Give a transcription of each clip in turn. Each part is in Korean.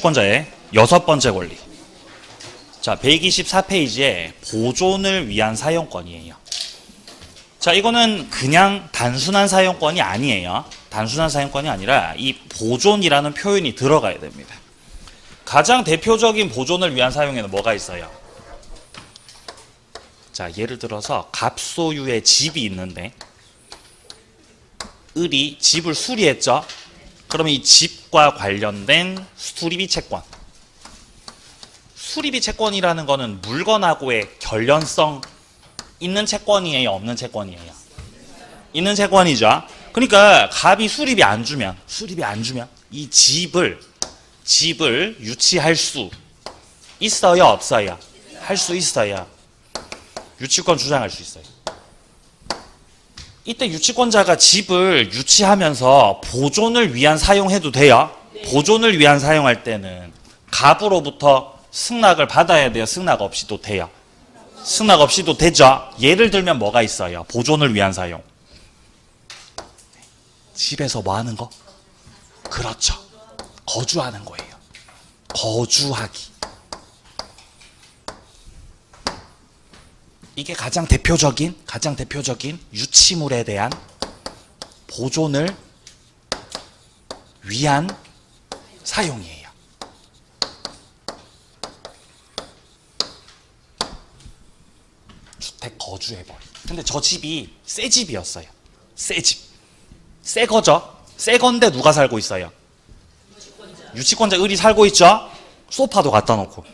유치권자의 6번째 권리. 자, 124페이지에 보존을 위한 사용권이에요. 자, 이거는 그냥 단순한 사용권이 아니에요. 단순한 사용권이 아니라 이 보존이라는 표현이 들어가야 됩니다. 가장 대표적인 보존을 위한 사용에는 뭐가 있어요? 자, 예를 들어서 갑소유의 집이 있는데 을이 집을 수리했죠? 그러면 이 집과 관련된 수리비 채권. 수리비 채권이라는 거는 물건하고의 결연성 있는 채권이에요? 없는 채권이에요? 있는 채권이죠. 그러니까 갑이 수리비 안 주면 이 집을 유치할 수 있어요? 없어요? 할 수 있어요. 유치권 주장할 수 있어요. 이때 유치권자가 집을 유치하면서 보존을 위한 사용해도 돼요? 보존을 위한 사용할 때는 갑으로부터 승낙을 받아야 돼요? 승낙 없이도 돼요? 승낙 없이도 되죠? 예를 들면 뭐가 있어요? 보존을 위한 사용. 집에서 뭐 하는 거? 그렇죠. 거주하는 거예요. 거주하기. 이게 가장 대표적인 유치물에 대한 보존을 위한 사용이에요. 주택 거주해버리. 근데 저 집이 새 집이었어요. 새 집. 새 거죠? 새 건데 누가 살고 있어요? 유치권자 을이 살고 있죠? 소파도 갖다 놓고.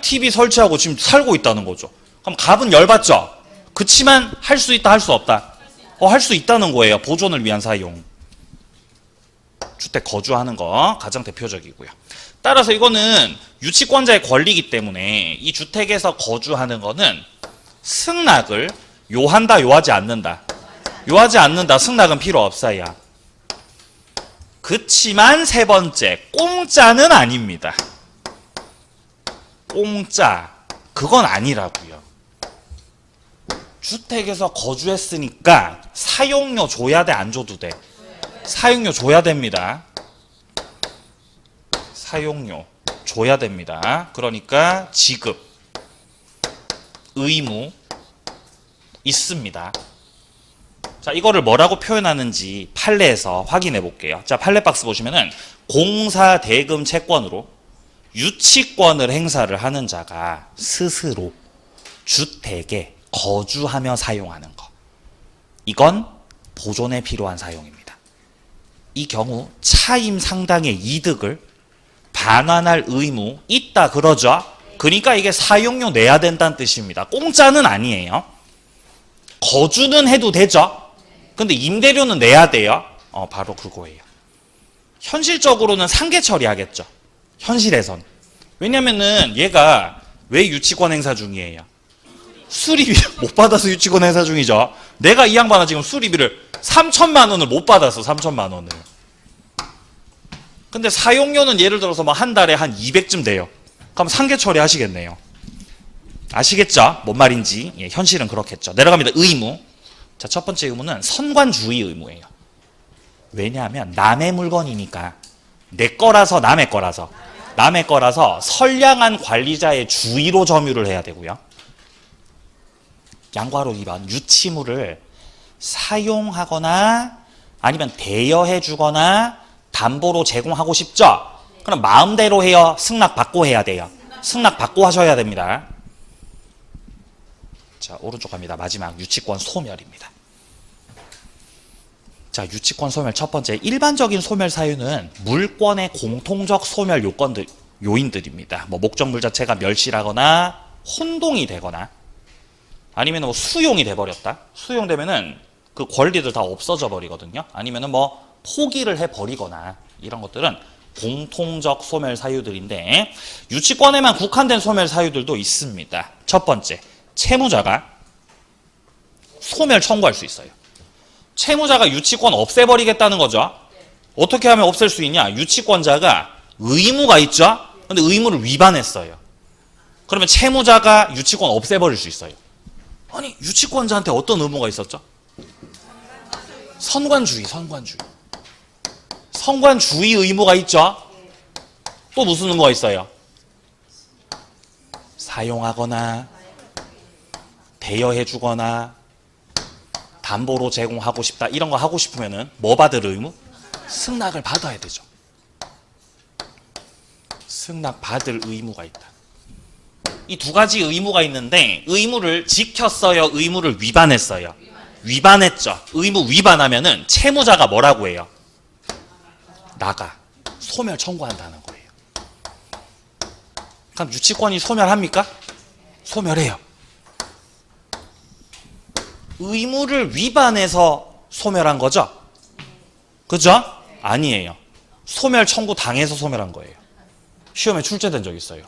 TV 설치하고 지금 살고 있다는 거죠. 그럼 갑은 열받죠? 그치만 할 수 있다, 할 수 없다? 할 수 있다는 거예요. 보존을 위한 사용. 주택 거주하는 거 가장 대표적이고요. 따라서 이거는 유치권자의 권리이기 때문에 이 주택에서 거주하는 거는 승낙을 요한다, 요하지 않는다. 요하지 않는다. 승낙은 필요 없어요. 그치만 세 번째, 공짜는 아닙니다. 공짜. 그건 아니라고요. 주택에서 거주했으니까 사용료 줘야 돼, 안 줘도 돼? 사용료 줘야 됩니다. 사용료 줘야 됩니다. 그러니까 지급, 의무 있습니다. 자, 이거를 뭐라고 표현하는지 판례에서 확인해 볼게요. 자, 판례 박스 보시면은 공사 대금 채권으로 유치권을 행사를 하는 자가 스스로 주택에 거주하며 사용하는 것. 이건 보존에 필요한 사용입니다. 이 경우 차임 상당의 이득을 반환할 의무 있다 그러죠. 그러니까 이게 사용료 내야 된다는 뜻입니다. 공짜는 아니에요. 거주는 해도 되죠. 근데 임대료는 내야 돼요. 바로 그거예요. 현실적으로는 상계 처리하겠죠. 현실에선. 왜냐면은 얘가 왜 유치권 행사 중이에요? 수리비 못 받아서 유치권 행사 중이죠. 내가 이 양반은 지금 수리비를 3천만 원을 못 받았어. 3천만 원을. 근데 사용료는 예를 들어서 뭐 한 달에 한 200쯤 돼요. 그럼 상계 처리하시겠네요. 아시겠죠? 뭔 말인지. 예, 현실은 그렇겠죠. 내려갑니다. 의무. 자, 첫 번째 의무는 선관주의 의무예요. 왜냐하면 남의 물건이니까. 내 거라서 남의 거라서 선량한 관리자의 주의로 점유를 해야 되고요. 양과로 2번 유치물을 사용하거나 아니면 대여해 주거나 담보로 제공하고 싶죠? 그럼 마음대로 해요? 승낙 받고 해야 돼요? 승낙 받고 하셔야 됩니다. 자, 오른쪽 갑니다. 마지막 유치권 소멸입니다. 자, 유치권 소멸 첫 번째, 일반적인 소멸 사유는 물권의 공통적 소멸 요인들입니다. 뭐 목적물 자체가 멸실하거나 혼동이 되거나 아니면 뭐 수용이 돼버렸다. 수용되면은 그 권리들 다 없어져 버리거든요. 아니면은 뭐 포기를 해버리거나 이런 것들은 공통적 소멸 사유들인데 유치권에만 국한된 소멸 사유들도 있습니다. 첫 번째, 채무자가 소멸 청구할 수 있어요. 채무자가 유치권 없애버리겠다는 거죠. 어떻게 하면 없앨 수 있냐? 유치권자가 의무가 있죠. 근데 의무를 위반했어요. 그러면 채무자가 유치권 없애버릴 수 있어요. 아니, 유치권자한테 어떤 의무가 있었죠? 선관주의 의무가 있죠. 또 무슨 의무가 있어요? 사용하거나 대여해 주거나 담보로 제공하고 싶다. 이런 거 하고 싶으면은 뭐 받을 의무? 승낙을 받아야 되죠. 승낙 받을 의무가 있다. 이 두 가지 의무가 있는데 의무를 지켰어요? 의무를 위반했어요? 위반했죠. 의무 위반하면은 채무자가 뭐라고 해요? 나가. 소멸 청구한다는 거예요. 그럼 유치권이 소멸합니까? 소멸해요. 의무를 위반해서 소멸한 거죠? 그죠? 아니에요. 소멸 청구 당해서 소멸한 거예요. 시험에 출제된 적 있어요.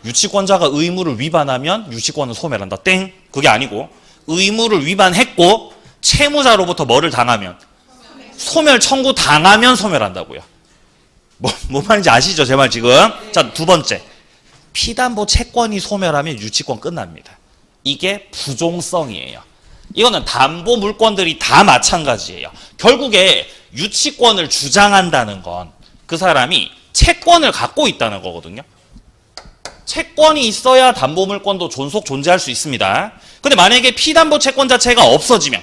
유치권자가 의무를 위반하면 유치권은 소멸한다. 땡. 그게 아니고 의무를 위반했고 채무자로부터 뭐를 당하면 소멸 청구 당하면 소멸한다고요. 뭐 말인지 아시죠? 제 말 지금. 자, 두 번째. 피담보 채권이 소멸하면 유치권 끝납니다. 이게 부종성이에요. 이거는 담보 물권들이 다 마찬가지예요. 결국에 유치권을 주장한다는 건 그 사람이 채권을 갖고 있다는 거거든요. 채권이 있어야 담보 물권도 존속 존재할 수 있습니다. 근데 만약에 피담보 채권 자체가 없어지면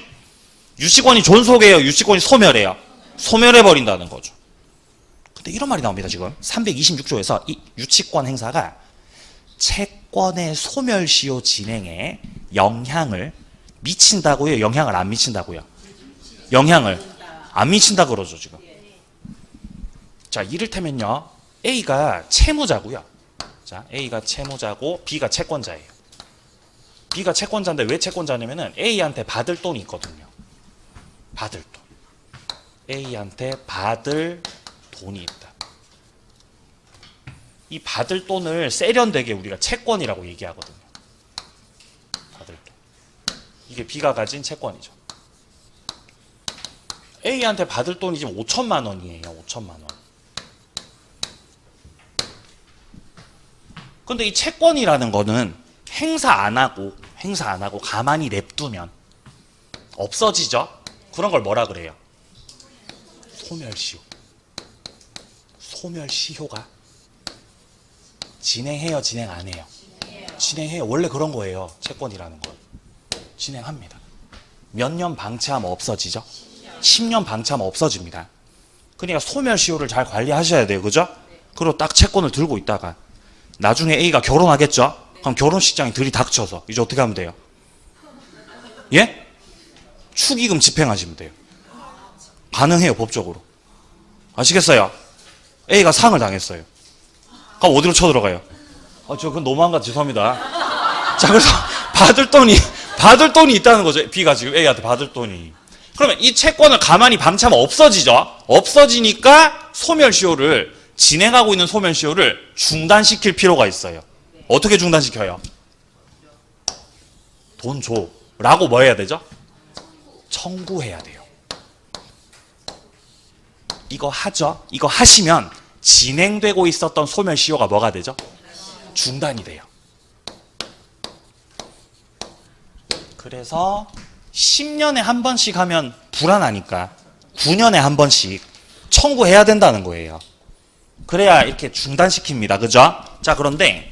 유치권이 존속해요? 유치권이 소멸해요? 소멸해버린다는 거죠. 근데 이런 말이 나옵니다. 지금 326조에서 이 유치권 행사가 채권의 소멸시효 진행에 영향을 미친다고요? 영향을 안 미친다고요? 영향을 안 미친다 그러죠 지금. 자, 이를테면요, A가 채무자고요. 자, A가 채무자고 B가 채권자예요. B가 채권자인데 왜 채권자냐면은 A한테 받을 돈이 있거든요. 받을 돈. A한테 받을 돈이 있다. 이 받을 돈을 세련되게 우리가 채권이라고 얘기하거든요. 받을 돈. 이게 B가 가진 채권이죠. A한테 받을 돈이 지금 5천만 원이에요. 5천만 원. 근데 이 채권이라는 거는 행사 안 하고 가만히 냅두면 없어지죠? 그런 걸 뭐라 그래요? 소멸시효. 소멸시효가 진행해요? 진행 안 해요? 진행해요. 원래 그런 거예요. 채권이라는 건. 진행합니다. 몇 년 방치하면 없어지죠? 10년 방치하면 없어집니다. 그러니까 소멸시효를 잘 관리하셔야 돼요. 그죠? 그리고 딱 채권을 들고 있다가 나중에 A가 결혼하겠죠? 그럼 결혼식장에 들이닥쳐서 이제 어떻게 하면 돼요? 예? 축의금 집행하시면 돼요. 가능해요. 법적으로. 아시겠어요? A가 상을 당했어요. 그럼 어디로 쳐들어가요? 그건 너무한 것 죄송합니다. 자, 그래서 받을 돈이 있다는 거죠. B가 지금 A한테 받을 돈이. 그러면 이 채권을 가만히 방치하면 없어지죠? 없어지니까 소멸시효를 진행하고 있는 소멸시효를 중단시킬 필요가 있어요. 어떻게 중단시켜요? 돈 줘. 라고 뭐 해야 되죠? 청구해야 돼요. 이거 하죠? 이거 하시면 진행되고 있었던 소멸시효가 뭐가 되죠? 중단이 돼요. 그래서 10년에 한 번씩 하면 불안하니까 9년에 한 번씩 청구해야 된다는 거예요. 그래야 이렇게 중단시킵니다. 그죠? 자, 그런데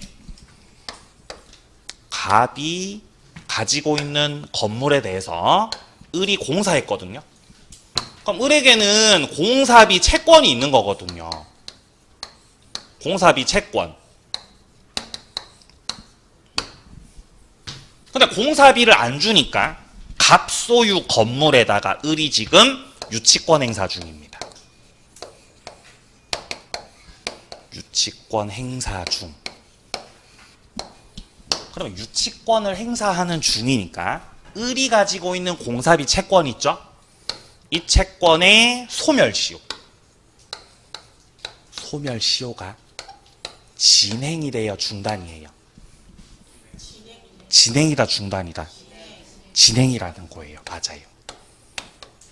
갑이 가지고 있는 건물에 대해서 을이 공사했거든요. 그럼 을에게는 공사비 채권이 있는 거거든요. 공사비 채권. 근데 공사비를 안 주니까 갑 소유 건물에다가 을이 지금 유치권 행사 중입니다. 유치권 행사 중. 그러면 유치권을 행사하는 중이니까 을이 가지고 있는 공사비 채권 있죠? 이 채권의 소멸시효. 소멸시효가 진행이 돼요? 중단이에요? 진행이다 중단이다? 진행이라는 거예요. 맞아요.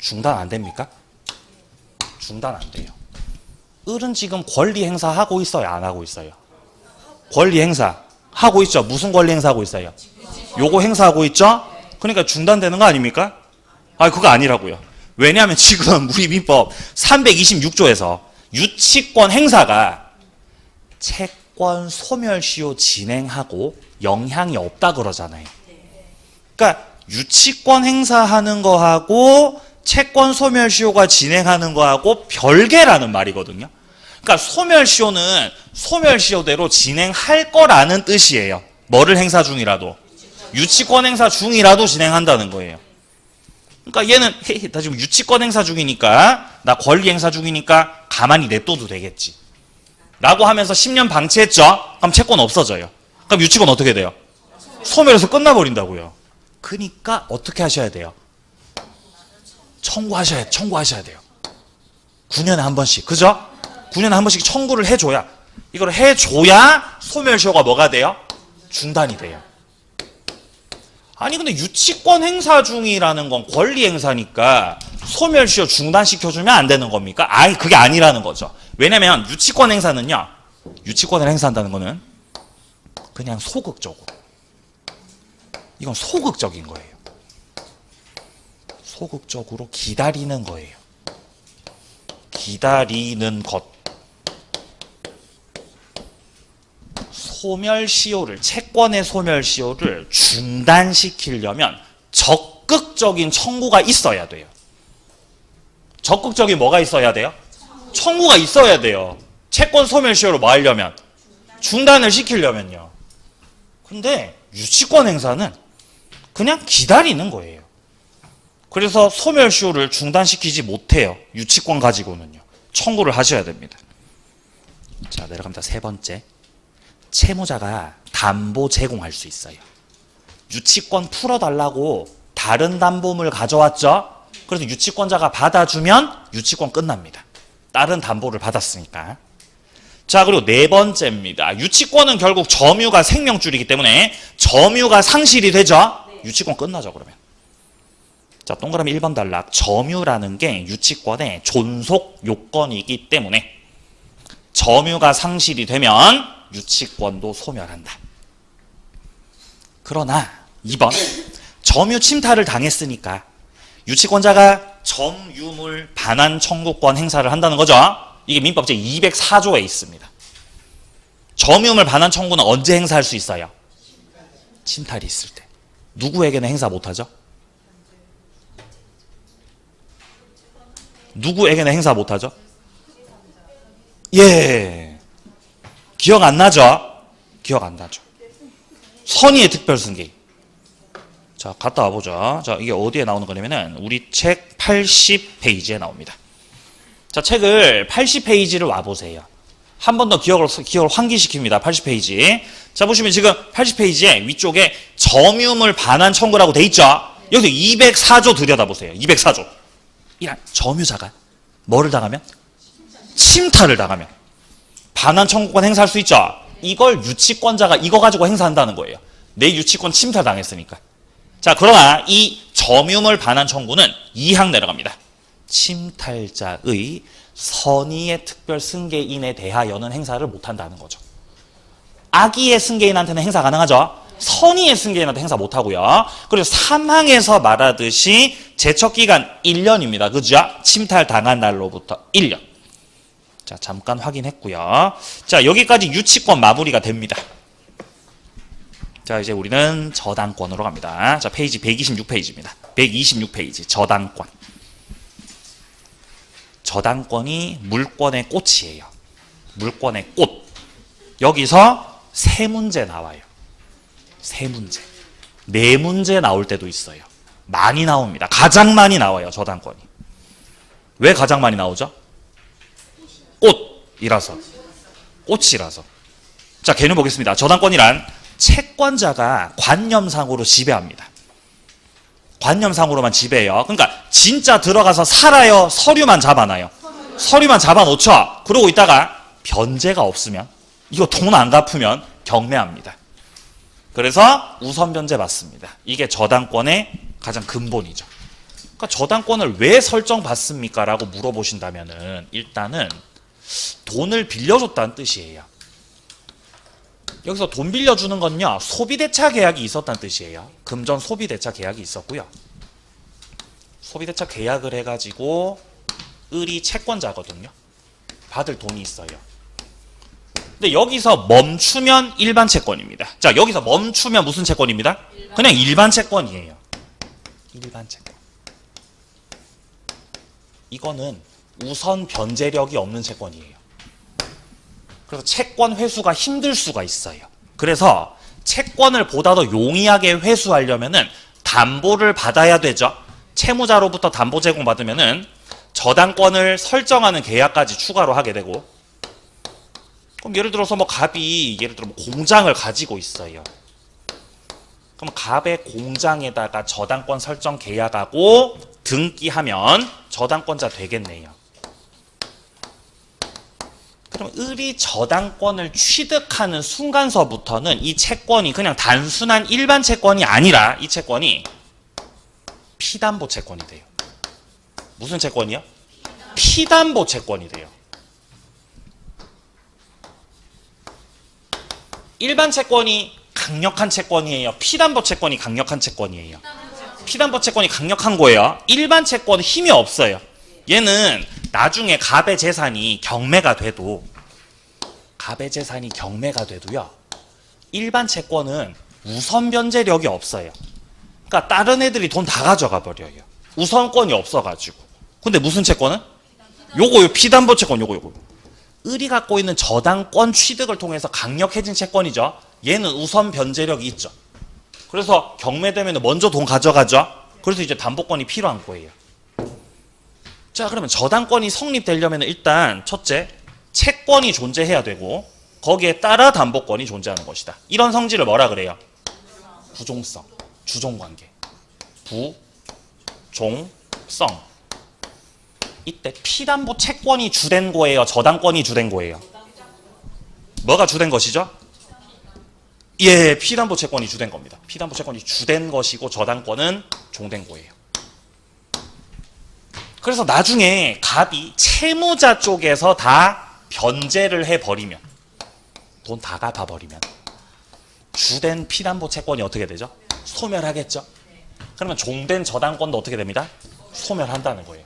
중단 안 됩니까? 중단 안 돼요. 을은 지금 권리 행사하고 있어요? 안 하고 있어요? 권리 행사 하고 있죠? 무슨 권리 행사하고 있어요? 요거 행사하고 있죠? 그러니까 중단되는 거 아닙니까? 그거 아니라고요. 왜냐하면 지금 우리 민법 326조에서 유치권 행사가 채권 소멸시효 진행하고 영향이 없다 그러잖아요. 그러니까 유치권 행사하는 거하고 채권 소멸시효가 진행하는 거하고 별개라는 말이거든요. 그러니까 소멸시효는 소멸시효대로 진행할 거라는 뜻이에요. 뭐를 행사 중이라도. 유치권 행사 중이라도 진행한다는 거예요. 그러니까 얘는 나 지금 유치권 행사 중이니까 나 권리 행사 중이니까 가만히 냅둬도 되겠지 라고 하면서 10년 방치했죠. 그럼 채권 없어져요. 그럼 유치권 어떻게 돼요? 소멸해서 끝나버린다고요. 그러니까 어떻게 하셔야 돼요? 청구하셔야 돼요. 9년에 한 번씩. 그죠? 9년에 한 번씩 청구를 해줘야, 이걸 해줘야 소멸시효가 뭐가 돼요? 중단이 돼요. 아니 근데 유치권 행사 중이라는 건 권리 행사니까 소멸시효 중단시켜주면 안 되는 겁니까? 아니 그게 아니라는 거죠. 왜냐면 유치권 행사는요, 유치권을 행사한다는 거는 그냥 소극적으로, 이건 소극적인 거예요. 소극적으로 기다리는 거예요. 기다리는 것. 소멸시효를, 채권의 소멸시효를 중단시키려면 적극적인 청구가 있어야 돼요. 적극적인 뭐가 있어야 돼요? 청구가 있어야 돼요. 채권 소멸시효를 뭐 하려면? 중단을 시키려면요. 근데 유치권 행사는 그냥 기다리는 거예요. 그래서 소멸시효를 중단시키지 못해요. 유치권 가지고는요. 청구를 하셔야 됩니다. 자, 내려갑니다. 세 번째. 채무자가 담보 제공할 수 있어요. 유치권 풀어달라고 다른 담보물 가져왔죠? 그래서 유치권자가 받아주면 유치권 끝납니다. 다른 담보를 받았으니까. 자, 그리고 네 번째입니다. 유치권은 결국 점유가 생명줄이기 때문에 점유가 상실이 되죠? 유치권 끝나죠, 그러면. 자, 동그라미 1번 단락. 점유라는 게 유치권의 존속 요건이기 때문에 점유가 상실이 되면 유치권도 소멸한다. 그러나 2번. 점유 침탈을 당했으니까 유치권자가 점유물 반환 청구권 행사를 한다는 거죠. 이게 민법 제204조에 있습니다. 점유물 반환 청구는 언제 행사할 수 있어요? 침탈이 있을 때. 누구에게는 행사 못하죠? 누구에게는 행사 못하죠? 예. 기억 안 나죠? 기억 안 나죠. 선의의 특별승계. 자, 갔다 와보죠. 자, 이게 어디에 나오는 거냐면은 우리 책 80페이지에 나옵니다. 자, 책을 80페이지를 와보세요. 한 번 더 기억을 환기시킵니다. 80페이지. 자, 보시면 지금 80페이지에 위쪽에 점유물 반환 청구라고 돼 있죠? 여기서 204조 들여다보세요. 204조. 이란 점유자가 뭐를 당하면? 침탈을 당하면 반환 청구권 행사할 수 있죠? 이걸 유치권자가 이거 가지고 행사한다는 거예요. 내 유치권 침탈 당했으니까. 자, 그러나 이 점유물 반환 청구는 2항 내려갑니다. 침탈자의 선의의 특별 승계인에 대하여는 행사를 못한다는 거죠. 악의의 승계인한테는 행사 가능하죠? 선의의 승계인한테 행사 못하고요. 그리고 3항에서 말하듯이 제척기간 1년입니다. 그죠? 침탈 당한 날로부터 1년. 자, 잠깐 확인했고요. 자, 여기까지 유치권 마무리가 됩니다. 자, 이제 우리는 저당권으로 갑니다. 자, 페이지 126페이지입니다. 126페이지 저당권. 저당권이 물권의 꽃이에요. 물권의 꽃. 여기서 세 문제 나와요. 세 문제. 네 문제 나올 때도 있어요. 많이 나옵니다. 가장 많이 나와요, 저당권이. 왜 가장 많이 나오죠? 꽃이라서. 꽃이라서. 자, 개념 보겠습니다. 저당권이란 채권자가 관념상으로 지배합니다. 관념상으로만 지배해요. 그러니까 진짜 들어가서 살아요? 서류만 잡아놔요? 서류만 잡아놓죠? 그러고 있다가 변제가 없으면, 이거 돈 안 갚으면 경매합니다. 그래서 우선 변제 받습니다. 이게 저당권의 가장 근본이죠. 그러니까 저당권을 왜 설정받습니까? 라고 물어보신다면은 일단은 돈을 빌려줬다는 뜻이에요. 여기서 돈 빌려주는 건요, 소비대차 계약이 있었다는 뜻이에요. 금전 소비대차 계약이 있었고요. 소비대차 계약을 해가지고 을이 채권자거든요. 받을 돈이 있어요. 근데 여기서 멈추면 일반 채권입니다. 자, 여기서 멈추면 무슨 채권입니다? 그냥 일반 채권이에요. 일반 채권. 이거는 우선 변제력이 없는 채권이에요. 그래서 채권 회수가 힘들 수가 있어요. 그래서 채권을 보다 더 용이하게 회수하려면은 담보를 받아야 되죠. 채무자로부터 담보 제공받으면은 저당권을 설정하는 계약까지 추가로 하게 되고, 그럼 예를 들어서 뭐 갑이 예를 들어 뭐 공장을 가지고 있어요. 그럼 갑의 공장에다가 저당권 설정 계약하고 등기하면 저당권자 되겠네요. 그럼 을이 저당권을 취득하는 순간서부터는 이 채권이 그냥 단순한 일반 채권이 아니라 이 채권이 피담보 채권이 돼요. 무슨 채권이요? 피담보 채권이 돼요. 일반 채권이 강력한 채권이에요. 피담보 채권이 강력한 채권이에요. 피담보 채권이 강력한 거예요. 일반 채권은 힘이 없어요. 얘는 나중에 갑의 재산이 경매가 돼도요. 일반 채권은 우선 변제력이 없어요. 그러니까 다른 애들이 돈 다 가져가 버려요. 우선권이 없어가지고. 근데 무슨 채권은? 요거요. 피담보 채권 요거. 을이 갖고 있는 저당권 취득을 통해서 강력해진 채권이죠. 얘는 우선 변제력이 있죠. 그래서 경매되면 먼저 돈 가져가죠. 그래서 이제 담보권이 필요한 거예요. 자, 그러면 저당권이 성립되려면 일단 첫째, 채권이 존재해야 되고 거기에 따라 담보권이 존재하는 것이다. 이런 성질을 뭐라 그래요? 부종성, 주종관계. 부종성. 이때 피담보 채권이 주된 거예요? 저당권이 주된 거예요? 뭐가 주된 것이죠? 예, 피담보 채권이 주된 겁니다. 피담보 채권이 주된 것이고 저당권은 종된 거예요. 그래서 나중에 갑이 채무자 쪽에서 다 변제를 해버리면, 돈 다 갚아버리면 주된 피담보 채권이 어떻게 되죠? 소멸하겠죠? 그러면 종된 저당권도 어떻게 됩니다? 소멸한다는 거예요.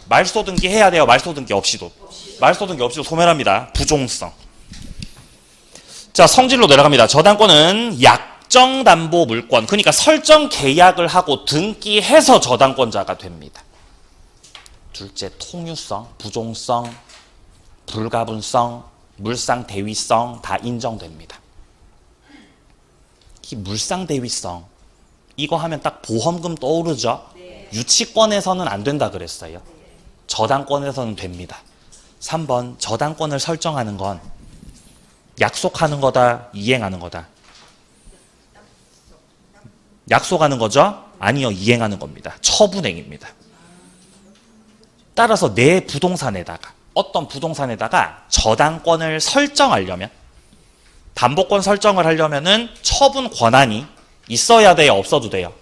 말소 등기 해야 돼요? 말소 등기 없이도? 말소 등기 없이도 소멸합니다. 부종성. 자, 성질로 내려갑니다. 저당권은 약정담보 물권, 그러니까 설정 계약을 하고 등기해서 저당권자가 됩니다. 둘째, 통유성, 부종성, 불가분성, 물상대위성 다 인정됩니다. 이 물상대위성, 이거 하면 딱 보험금 떠오르죠? 유치권에서는 안 된다 그랬어요. 저당권에서는 됩니다. 3번, 저당권을 설정하는 건 약속하는 거다, 이행하는 거다? 약속하는 거죠? 아니요, 이행하는 겁니다. 처분행입니다. 따라서 내 부동산에다가, 어떤 부동산에다가 저당권을 설정하려면, 담보권 설정을 하려면은 처분 권한이 있어야 돼요, 없어도 돼요?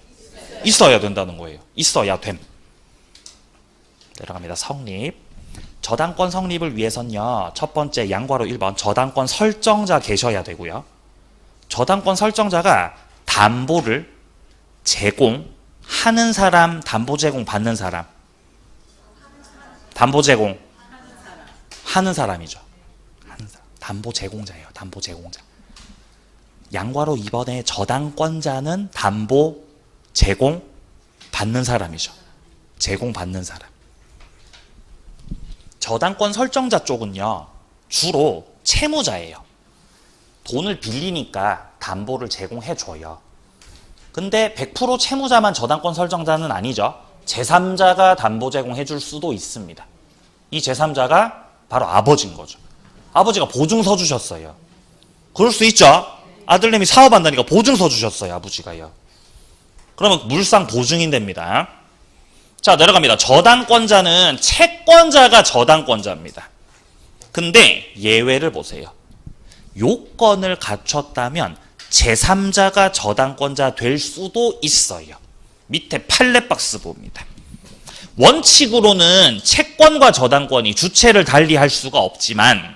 있어야 된다는 거예요. 있어야 됨. 내려갑니다. 성립. 저당권 성립을 위해서는요, 첫 번째 양괄호 1번 저당권 설정자 계셔야 되고요. 저당권 설정자가 담보를 제공하는 사람, 담보 제공 받는 사람. 담보 제공 하는 사람이죠. 담보 제공자예요. 담보 제공자. 양괄호 2번의 저당권자는 담보 제공 받는 사람이죠. 제공 받는 사람. 저당권 설정자 쪽은요, 주로 채무자예요. 돈을 빌리니까 담보를 제공해줘요. 근데 100% 채무자만 저당권 설정자는 아니죠. 제3자가 담보 제공해줄 수도 있습니다. 이 제3자가 바로 아버지인 거죠. 아버지가 보증서 주셨어요. 그럴 수 있죠. 아들내미 사업한다니까 보증서 주셨어요. 아버지가요. 그러면 물상 보증인 됩니다. 자, 내려갑니다. 저당권자는 채권자가 저당권자입니다. 근데 예외를 보세요. 요건을 갖췄다면 제3자가 저당권자 될 수도 있어요. 밑에 판례박스 봅니다. 원칙으로는 채권과 저당권이 주체를 달리할 수가 없지만,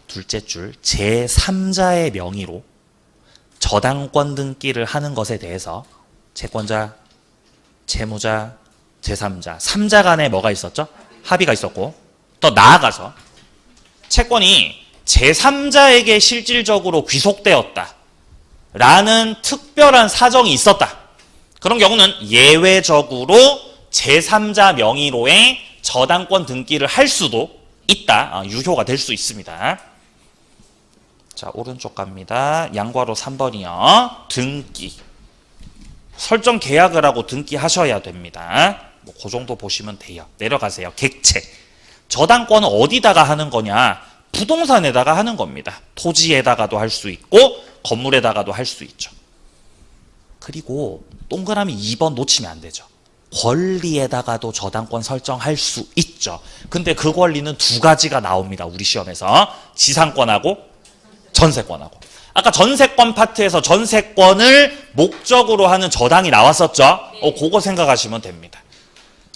둘째 줄 제3자의 명의로 저당권 등기를 하는 것에 대해서 채권자, 채무자, 제3자, 3자 간에 뭐가 있었죠? 합의가 있었고, 더 나아가서 채권이 제3자에게 실질적으로 귀속되었다 라는 특별한 사정이 있었다. 그런 경우는 예외적으로 제3자 명의로의 저당권 등기를 할 수도 있다. 유효가 될 수 있습니다. 자, 오른쪽 갑니다. 양괄호 3번이요. 등기. 설정 계약을 하고 등기하셔야 됩니다. 뭐 그 정도 보시면 돼요. 내려가세요. 객체. 저당권은 어디다가 하는 거냐? 부동산에다가 하는 겁니다. 토지에다가도 할 수 있고 건물에다가도 할 수 있죠. 그리고 동그라미 2번 놓치면 안 되죠. 권리에다가도 저당권 설정할 수 있죠. 근데 그 권리는 두 가지가 나옵니다. 우리 시험에서. 지상권하고 전세권하고. 아까 전세권 파트에서 전세권을 목적으로 하는 저당이 나왔었죠. 그거 생각하시면 됩니다.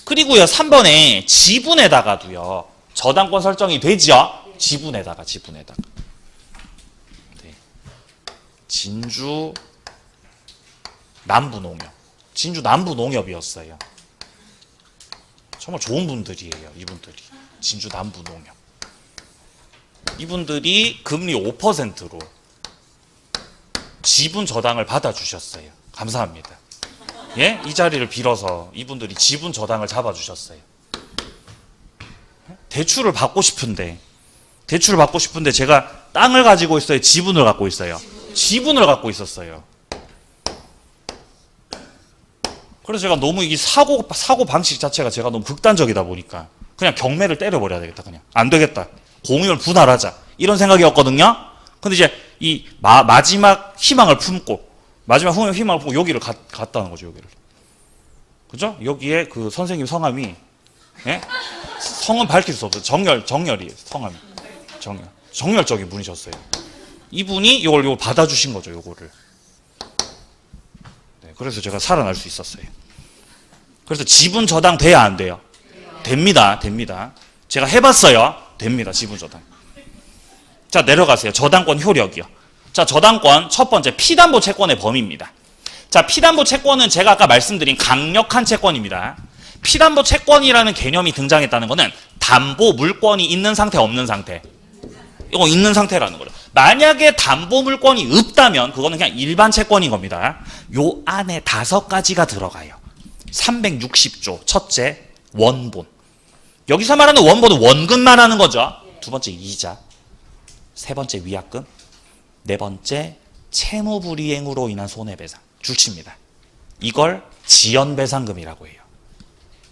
그리고요 3번에 지분에다가도요 저당권 설정이 되죠. 지분에다가. 네. 진주 남부농협. 진주 남부농협이었어요. 정말 좋은 분들이에요. 이분들이. 진주 남부농협. 이분들이 금리 5%로 지분 저당을 받아주셨어요. 감사합니다. 예? 이 자리를 빌어서 이분들이 지분 저당을 잡아주셨어요. 대출을 받고 싶은데 제가 땅을 가지고 있어요? 지분을 갖고 있어요? 지분을 갖고 있었어요. 그래서 제가 너무 이 사고 방식 자체가 제가 너무 극단적이다 보니까 그냥 경매를 때려버려야 되겠다. 그냥 안 되겠다. 공유를 분할하자. 이런 생각이었거든요. 근데 이제 이 마지막 희망을 품고 여기를 갔다는 거죠. 여기를. 그죠? 여기에 그 선생님 성함이 예? 성은 밝힐 수 없어요. 정열이에요. 성함이. 정열적인 분이셨어요. 이분이 이걸 받아주신 거죠. 요거를. 네, 그래서 제가 살아날 수 있었어요. 그래서 지분 저당 돼야 안 돼요? 됩니다. 제가 해봤어요. 됩니다. 지분 저당. 자, 내려가세요. 저당권 효력이요. 자, 저당권 첫 번째 피담보 채권의 범위입니다. 자, 피담보 채권은 제가 아까 말씀드린 강력한 채권입니다. 피담보 채권이라는 개념이 등장했다는 것은 담보 물권이 있는 상태, 없는 상태. 이거 있는 상태라는 거죠. 만약에 담보 물권이 없다면 그거는 그냥 일반 채권인 겁니다. 요 안에 5가지가 들어가요. 360조 첫째 원본. 여기서 말하는 원본은 원금 말하는 거죠. 두 번째 이자, 세 번째 위약금, 네 번째 채무불이행으로 인한 손해배상, 줄칩니다. 이걸 지연배상금이라고 해요.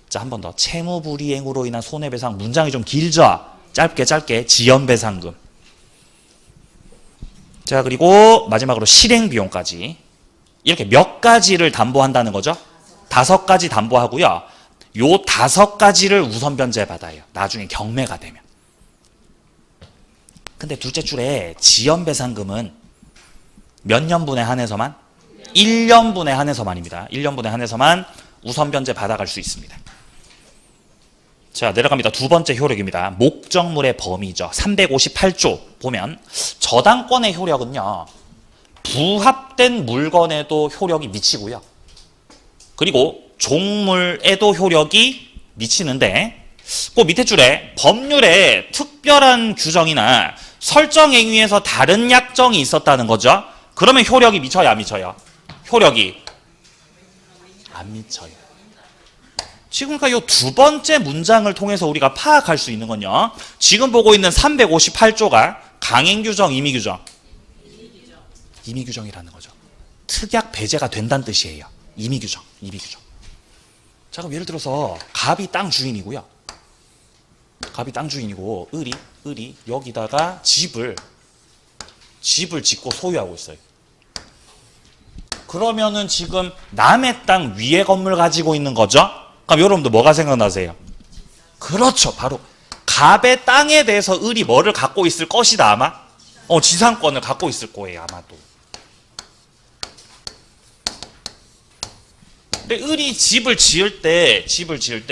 자, 한 번 더. 채무불이행으로 인한 손해배상. 문장이 좀 길죠? 짧게 지연배상금. 자, 그리고 마지막으로 실행비용까지. 이렇게 몇 가지를 담보한다는 거죠? 5가지 담보하고요. 요 5가지를 우선 변제받아요. 나중에 경매가 되면. 근데 둘째 줄에 지연배상금은 몇 년분에 한해서만? 1년분에 한해서만입니다. 1년분에 한해서만 우선 변제 받아갈 수 있습니다. 자, 내려갑니다. 두 번째 효력입니다. 목적물의 범위죠. 358조 보면 저당권의 효력은요. 부합된 물건에도 효력이 미치고요. 그리고 종물에도 효력이 미치는데 그 밑에 줄에 법률에 특별한 규정이나 설정 행위에서 다른 약정이 있었다는 거죠. 그러면 효력이 미쳐요, 안 미쳐요? 효력이 안 미쳐요. 지금 그러니까 이 두 번째 문장을 통해서 우리가 파악할 수 있는 건요. 지금 보고 있는 358조가 강행규정, 임의규정? 임의규정이라는 거죠. 특약 배제가 된다는 뜻이에요. 임의규정. 자, 그럼 예를 들어서 갑이 땅 주인이고요. 갑이 땅 주인이고 을이 여기다가 집을 짓고 소유하고 있어요. 그러면은 지금 남의 땅 위에 건물 가지고 있는 거죠? 그럼 여러분들 뭐가 생각나세요? 그렇죠. 바로 갑의 땅에 대해서 을이 뭐를 갖고 있을 것이다 아마? 지상권을 갖고 있을 거예요 아마도. 근데 을이 집을 지을 때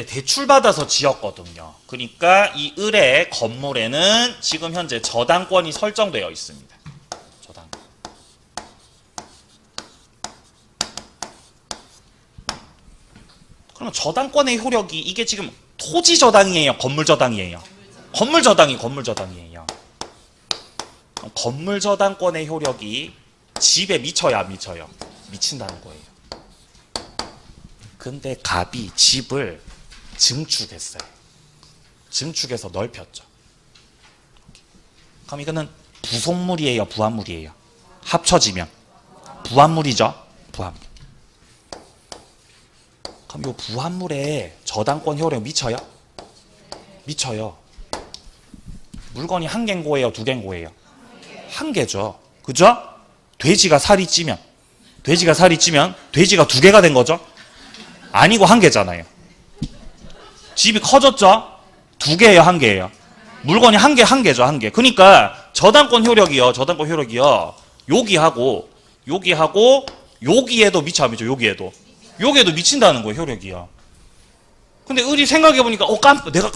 대출받아서 지었거든요. 그러니까 이 을의 건물에는 지금 현재 저당권이 설정되어 있습니다. 저당권. 그러면 저당권의 효력이 이게 지금 토지 저당이에요, 건물 저당이에요? 건물 저당이에요. 건물 저당권의 효력이 집에 미쳐요, 안 미쳐요? 미친다는 거예요. 근데 갑이 집을 증축했어요. 증축해서 넓혔죠. 그럼 이거는 부속물이에요, 부합물이에요? 합쳐지면 부합물이죠. 부합물. 그럼 이 부합물에 저당권 효력 미쳐요? 미쳐요. 물건이 한 개인 거예요, 두 개인 거예요? 한 개죠. 그죠? 돼지가 살이 찌면 돼지가 두 개가 된 거죠? 아니고 한 개잖아요. 집이 커졌죠? 두 개예요, 한 개예요? 물건이 한 개죠, 한 개. 그러니까 저당권 효력이요. 여기하고 여기에도 미쳐 안 미쳐? 여기에도 미친다는 거예요, 효력이요. 근데 의리 생각해 보니까 내가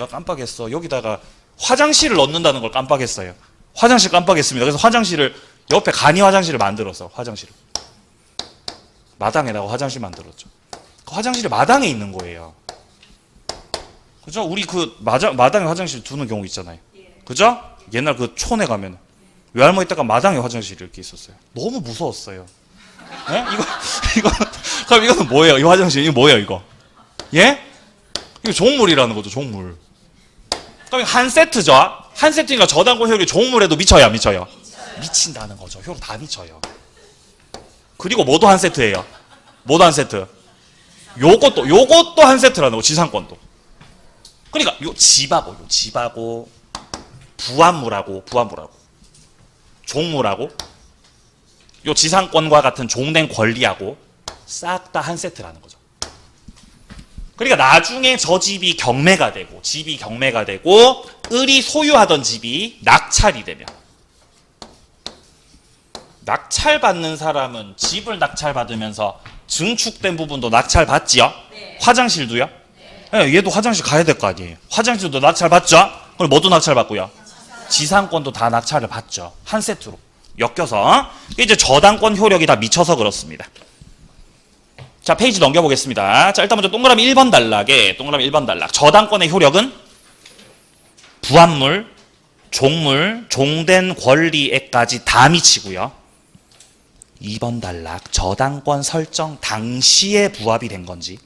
깜빡했어. 여기다가 화장실을 넣는다는 걸 깜빡했어요. 화장실 깜빡했습니다. 그래서 화장실을 옆에 간이 화장실을 만들었어. 화장실을 마당에다가 화장실 만들었죠. 그 화장실이 마당에 있는 거예요. 그죠? 우리 그 마당에 화장실 두는 경우 있잖아요. 그죠? 옛날 그 촌에 가면 외할머니 댁가 마당에 화장실이 이렇게 있었어요. 너무 무서웠어요. 예? 그럼 이거는 뭐예요? 이 화장실 이거 뭐예요, 이거? 예? 이거 종물이라는 거죠, 종물. 그럼 한 세트죠? 한 세트니까 저당권 효력이 종물에도 미쳐요, 안 미쳐요? 미친다는 거죠. 효력 다 미쳐요. 그리고 뭐도 한 세트예요? 뭐도 한 세트? 요것도 한 세트라는 거, 지상권도. 그러니까 요 집하고 부합물하고 종물하고 요 지상권과 같은 종된 권리하고 싹 다 한 세트라는 거죠. 그러니까 나중에 저 집이 경매가 되고 을이 소유하던 집이 낙찰이 되면 낙찰받는 사람은 집을 낙찰받으면서 증축된 부분도 낙찰받지요? 네. 화장실도요? 네. 얘도 화장실 가야 될 거 아니에요. 화장실도 낙찰받죠? 그럼 뭐도 낙찰받고요? 지상권도 다 낙찰을 받죠. 한 세트로 엮여서. 이제 저당권 효력이 다 미쳐서 그렇습니다. 자, 페이지 넘겨보겠습니다. 자, 일단 먼저 동그라미 1번 단락. 저당권의 효력은 부합물, 종물, 종된 권리에까지 다 미치고요. 2번 단락. 저당권 설정 당시에 부합이 된 건지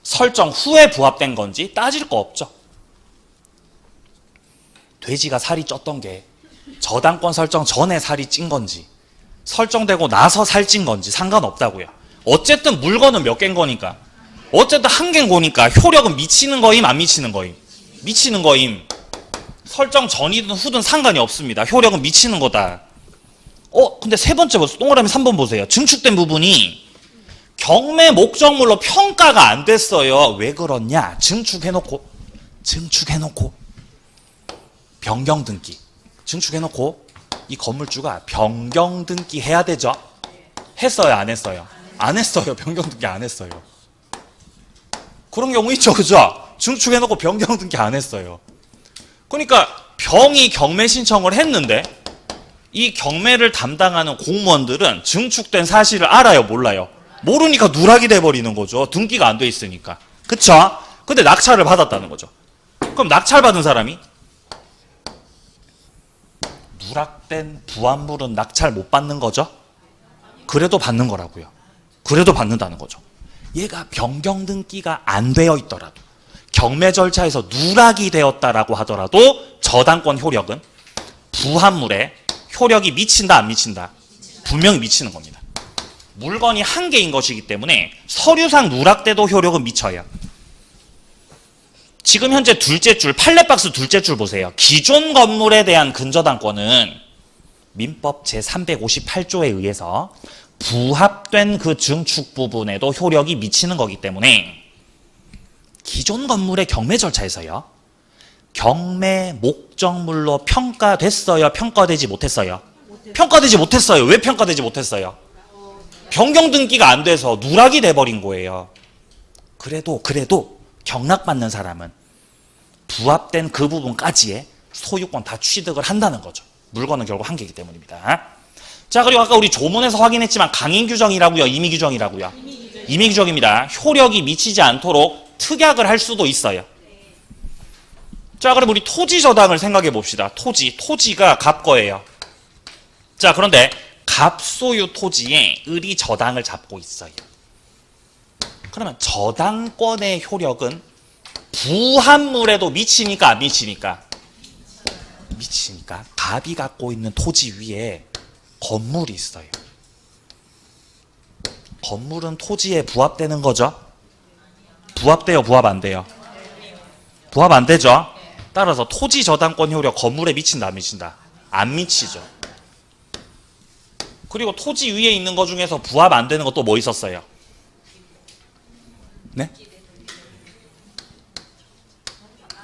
설정 후에 부합된 건지 따질 거 없죠. 돼지가 살이 쪘던 게 저당권 설정 전에 살이 찐 건지 설정되고 나서 살찐 건지 상관없다고요. 어쨌든 물건은 몇 개인 거니까, 어쨌든 한 개인 거니까 효력은 미치는 거임 안 미치는 거임? 미치는 거임. 설정 전이든 후든 상관이 없습니다. 효력은 미치는 거다. 근데 세 번째 동그라미 3번 보세요. 증축된 부분이 경매 목적물로 평가가 안 됐어요. 왜 그렇냐? 증축해놓고 변경등기 증축해놓고 이 건물주가 변경등기 해야 되죠? 했어요, 안 했어요? 안 했어요. 변경등기 안 했어요. 그런 경우 있죠, 그죠? 증축해놓고 변경등기 안 했어요. 그러니까 병이 경매 신청을 했는데 이 경매를 담당하는 공무원들은 증축된 사실을 알아요, 몰라요? 모르니까 누락이 돼버리는 거죠. 등기가 안 돼 있으니까. 그쵸? 근데 낙찰을 받았다는 거죠. 그럼 낙찰받은 사람이 누락된 부합물은 낙찰 못 받는 거죠? 그래도 받는 거라고요. 그래도 받는다는 거죠. 얘가 변경등기가 안 되어 있더라도 경매 절차에서 누락이 되었다라고 하더라도 저당권 효력은 부합물에 효력이 미친다 안 미친다? 분명히 미치는 겁니다. 물건이 한 개인 것이기 때문에 서류상 누락돼도 효력은 미쳐요. 지금 현재 둘째 줄, 판례박스 둘째 줄 보세요. 기존 건물에 대한 근저당권은 민법 제358조에 의해서 부합된 그 증축 부분에도 효력이 미치는 거기 때문에 기존 건물의 경매 절차에서요. 경매 목적물로 평가됐어요? 평가되지 못했어요? 평가되지 못했어요. 왜 평가되지 못했어요? 변경 등기가 안 돼서 누락이 돼버린 거예요. 그래도 경락받는 사람은 부합된 그 부분까지의 소유권 다 취득을 한다는 거죠. 물건은 결국 한 개이기 때문입니다. 자, 그리고 아까 우리 조문에서 확인했지만 강행 규정이라고요? 임의 규정이라고요? 임의 규정입니다. 효력이 미치지 않도록 특약을 할 수도 있어요. 자, 그럼 우리 토지 저당을 생각해 봅시다. 토지가 갑거예요. 자, 그런데 갑소유 토지에 을이 저당을 잡고 있어요. 그러면 저당권의 효력은 부합물에도 미치니까 안 미치니까? 미치니까. 갑이 갖고 있는 토지 위에 건물이 있어요. 건물은 토지에 부합되는 거죠? 부합돼요, 부합 안 돼요? 부합 안 되죠? 따라서 토지 저당권 효력 건물에 미친다, 안 미친다? 안 미치죠. 그리고 토지 위에 있는 것 중에서 부합 안 되는 것도 뭐 있었어요? 네?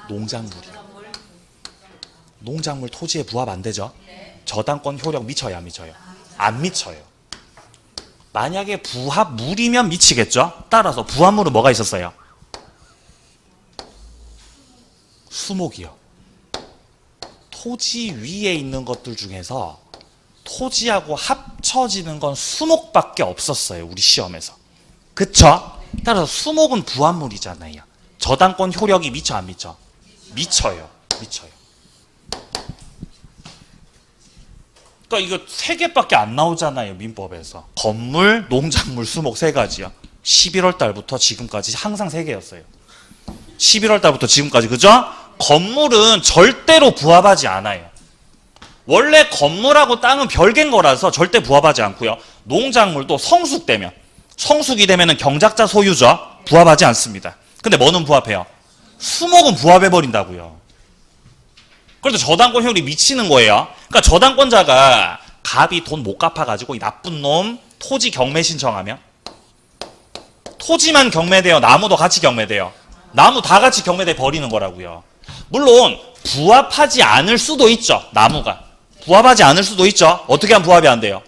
농작물이요. 농작물 토지에 부합 안 되죠? 저당권 효력 미쳐요, 안 미쳐요? 안 미쳐요. 만약에 부합물이면 미치겠죠? 따라서 부합물은 뭐가 있었어요? 수목이요. 토지 위에 있는 것들 중에서 토지하고 합쳐지는 건 수목밖에 없었어요, 우리 시험에서. 그쵸? 따라서 수목은 부합물이잖아요. 저당권 효력이 미쳐, 안 미쳐? 미쳐요. 미쳐요. 그러니까 이거 세 개밖에 안 나오잖아요, 민법에서. 건물, 농작물, 수목 세 가지요. 11월 달부터 지금까지 항상 세 개였어요. 11월 달부터 지금까지, 그죠? 건물은 절대로 부합하지 않아요. 원래 건물하고 땅은 별개인 거라서 절대 부합하지 않고요. 농작물도 성숙이 되면은 경작자 소유죠. 부합하지 않습니다. 근데 뭐는 부합해요? 수목은 부합해버린다고요. 그래서 저당권 효력이 미치는 거예요. 그러니까 저당권자가 갑이 돈 못 갚아가지고 이 나쁜 놈 토지 경매 신청하면 토지만 경매돼요? 나무도 같이 경매돼요? 나무 다 같이 경매돼 버리는 거라고요. 물론 부합하지 않을 수도 있죠. 나무가 부합하지 않을 수도 있죠. 어떻게 하면 부합이 안 돼요?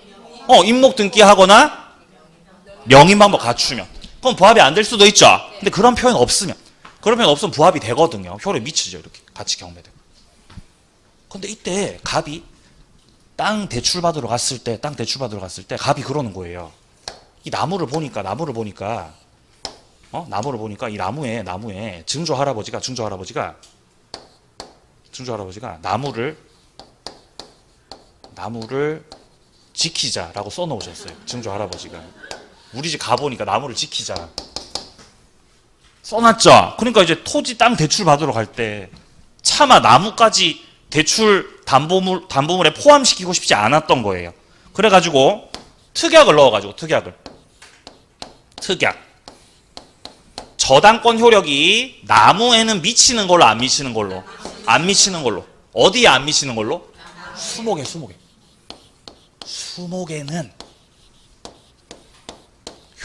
임목 등기하거나 명인 방법 갖추면 그럼 부합이 안 될 수도 있죠. 근데 그런 표현 없으면 부합이 되거든요. 효력 미치죠. 이렇게 같이 경매되고. 근데 이때 갑이 땅 대출 받으러 갔을 때 갑이 그러는 거예요. 이 나무를 보니까 이 나무에 증조 할아버지가 나무를 지키자라고 써놓으셨어요. 증조 할아버지가. 우리 집 가보니까 나무를 지키자 써놨죠. 그러니까 이제 토지 땅 대출 받으러 갈 때 차마 나무까지 대출 담보물에 포함시키고 싶지 않았던 거예요. 그래가지고 특약을 넣어가지고 특약. 저당권 효력이 나무에는 미치는 걸로 안 미치는 걸로? 안 미치는 걸로. 어디에 안 미치는 걸로? 수목에. 수목에는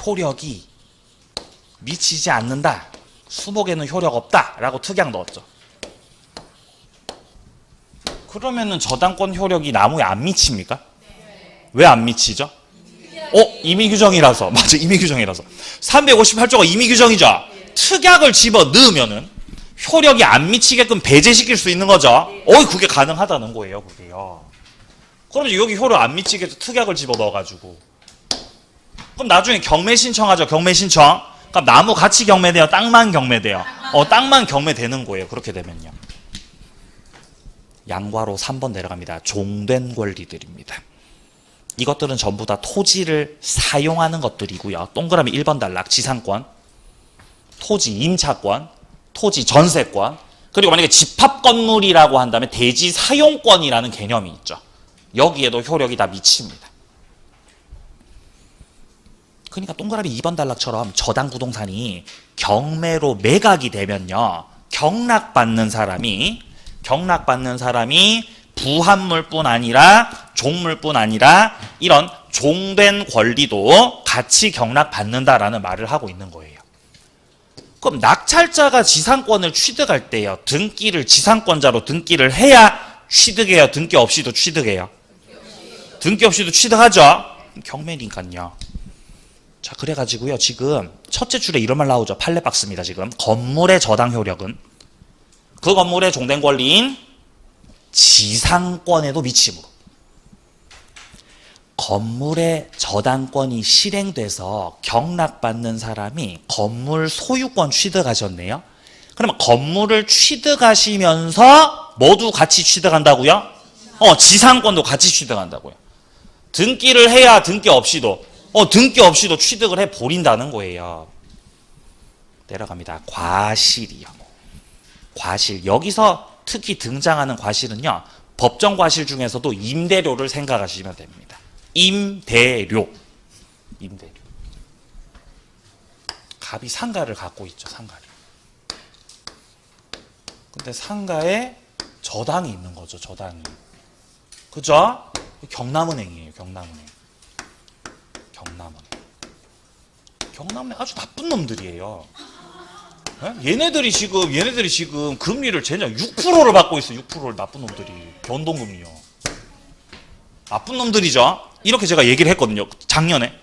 효력이 미치지 않는다. 수목에는 효력 없다. 라고 특약 넣었죠. 그러면은 저당권 효력이 나무에 안 미칩니까? 왜 안 미치죠? 임의규정이라서. 맞아, 임의규정이라서. 358조가 임의규정이죠. 특약을 집어 넣으면은 효력이 안 미치게끔 배제시킬 수 있는 거죠. 그게 가능하다는 거예요, 그게요. 그럼 이제 여기 효력 안 미치게 특약을 집어 넣어가지고. 그럼 나중에 경매 신청하죠, 경매 신청. 그럼 나무 같이 경매돼요, 땅만 경매돼요? 땅만 경매되는 거예요, 그렇게 되면요. 양과로 3번 내려갑니다. 종된 권리들입니다. 이것들은 전부 다 토지를 사용하는 것들이고요. 동그라미 1번 단락 지상권, 토지 임차권, 토지 전세권, 그리고 만약에 집합건물이라고 한다면 대지 사용권이라는 개념이 있죠. 여기에도 효력이 다 미칩니다. 그러니까 동그라미 2번 단락처럼 저당 부동산이 경매로 매각이 되면요, 경락받는 사람이 부합물뿐 아니라 종물뿐 아니라 이런 종된 권리도 같이 경락받는다라는 말을 하고 있는 거예요. 그럼 낙찰자가 지상권을 취득할 때요, 등기를 지상권자로 등기를 해야 취득해요, 등기 없이도 취득해요? 등기 없이도 취득하죠. 경매니까요. 자, 그래가지고요, 지금 첫째 줄에 이런 말 나오죠. 판례박스입니다. 지금 건물의 저당 효력은 그 건물의 종된 권리인 지상권에도 미침으로, 건물의 저당권이 실행돼서 경락받는 사람이 건물 소유권 취득하셨네요. 그러면 건물을 취득하시면서 모두 같이 취득한다고요? 지상권도 같이 취득한다고요. 등기를 해야 등기 없이도 취득을 해 버린다는 거예요. 내려갑니다. 과실이요. 과실. 여기서 특히 등장하는 과실은요. 법정 과실 중에서도 임대료를 생각하시면 됩니다. 임대료. 갑이 상가를 갖고 있죠. 상가를. 근데 상가에 저당이 있는 거죠. 저당이. 그죠? 경남은행이에요. 경남은행 아주 나쁜 놈들이에요. 얘네들이 지금 금리를 젠장 6%를 받고 있어. 6%를 나쁜 놈들이. 변동금리요. 나쁜 놈들이죠. 이렇게 제가 얘기를 했거든요. 작년에.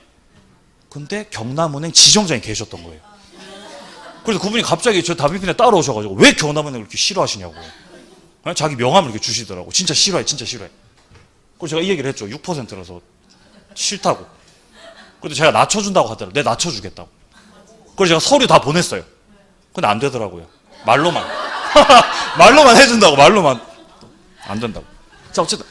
근데 경남은행 지점장이 계셨던 거예요. 그래서 그분이 갑자기 저 담임편에 따라오셔가지고 왜 경남은행을 그렇게 싫어하시냐고. 자기 명함을 이렇게 주시더라고. 진짜 싫어해. 그래서 제가 이 얘기를 했죠. 6%라서 싫다고. 그래서 제가 낮춰준다고 하더라고요. 내 낮춰주겠다고. 그래서 제가 서류 다 보냈어요. 근데 안 되더라고요. 말로만. 말로만 해준다고. 말로만. 안 된다고. 자, 어쨌든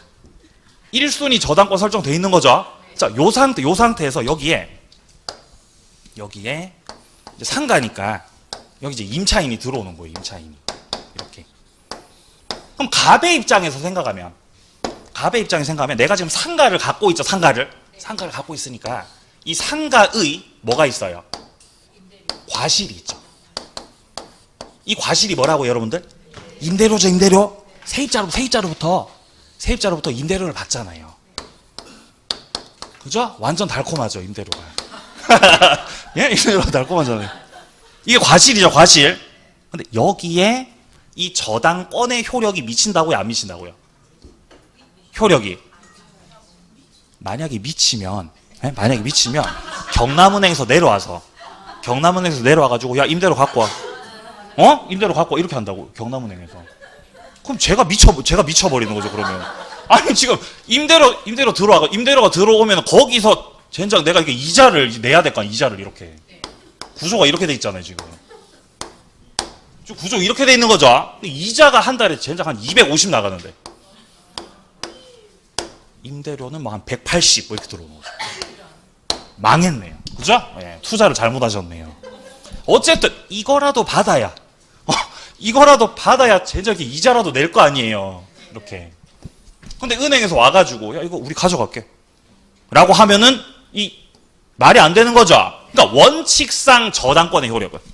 1순위 저당권 설정돼 있는 거죠. 자, 요 상태에서 여기에 이제 상가니까 여기 이제 임차인이 들어오는 거예요. 임차인이. 이렇게. 그럼 갑의 입장에서 생각하면 내가 지금 상가를 갖고 있죠. 상가를 갖고 있으니까 이 상가의 뭐가 있어요? 과실이 있죠. 이 과실이 뭐라고 여러분들? 임대료죠. 임대료. 세입자로부터 임대료를 받잖아요. 그죠? 완전 달콤하죠. 임대료가. 예? 임대료가 달콤하잖아요. 이게 과실이죠. 과실. 근데 여기에 이 저당권의 효력이 미친다고요? 안 미친다고요? 효력이. 만약에 미치면 경남은행에서 내려와가지고 야 임대료 갖고 와. 임대료 갖고 와. 이렇게 한다고. 경남은행에서. 그럼 제가 미쳐버리는 거죠. 그러면. 아니 지금 임대료가 들어오면 거기서 젠장 내가 이게 이자를 내야 될 거 아니야. 이자를 이렇게. 구조가 이렇게 돼 있잖아요. 지금 구조 이렇게 돼 있는 거죠. 이자가 한 달에 젠장 한 250 나가는데 임대료는 뭐 한 180 뭐 이렇게 들어오는 거죠. 망했네요. 그죠? 예, 투자를 잘못하셨네요. 어쨌든 이거라도 받아야 젠장이 이자라도 낼 거 아니에요. 이렇게. 근데 은행에서 와가지고 야 이거 우리 가져갈게 라고 하면은 이 말이 안 되는 거죠. 그러니까 원칙상 저당권의 효력은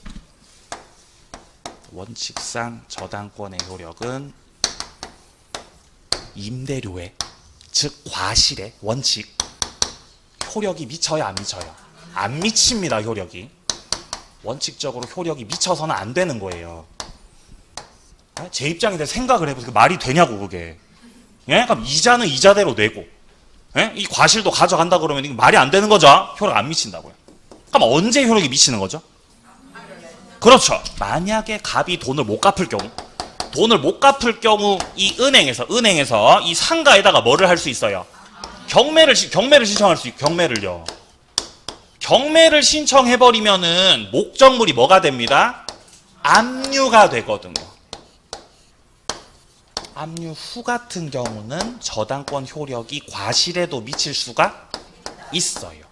임대료에 즉 과실에 원칙 효력이 미쳐야 안 미쳐요? 안 미칩니다. 효력이. 원칙적으로 효력이 미쳐서는 안 되는 거예요. 제 입장인데 생각을 해보세요. 말이 되냐고 그게. 예? 그럼 이자는 이자대로 내고 예? 이 과실도 가져간다 그러면 이게 말이 안 되는 거죠. 효력 안 미친다고요. 그럼 언제 효력이 미치는 거죠? 그렇죠. 만약에 갑이 돈을 못 갚을 경우 이 은행에서 이 상가에다가 뭐를 할 수 있어요? 경매를 신청할 수 있고 경매를 신청해버리면은 목적물이 뭐가 됩니다? 압류가 되거든요. 압류 후 같은 경우는 저당권 효력이 과실에도 미칠 수가 있어요.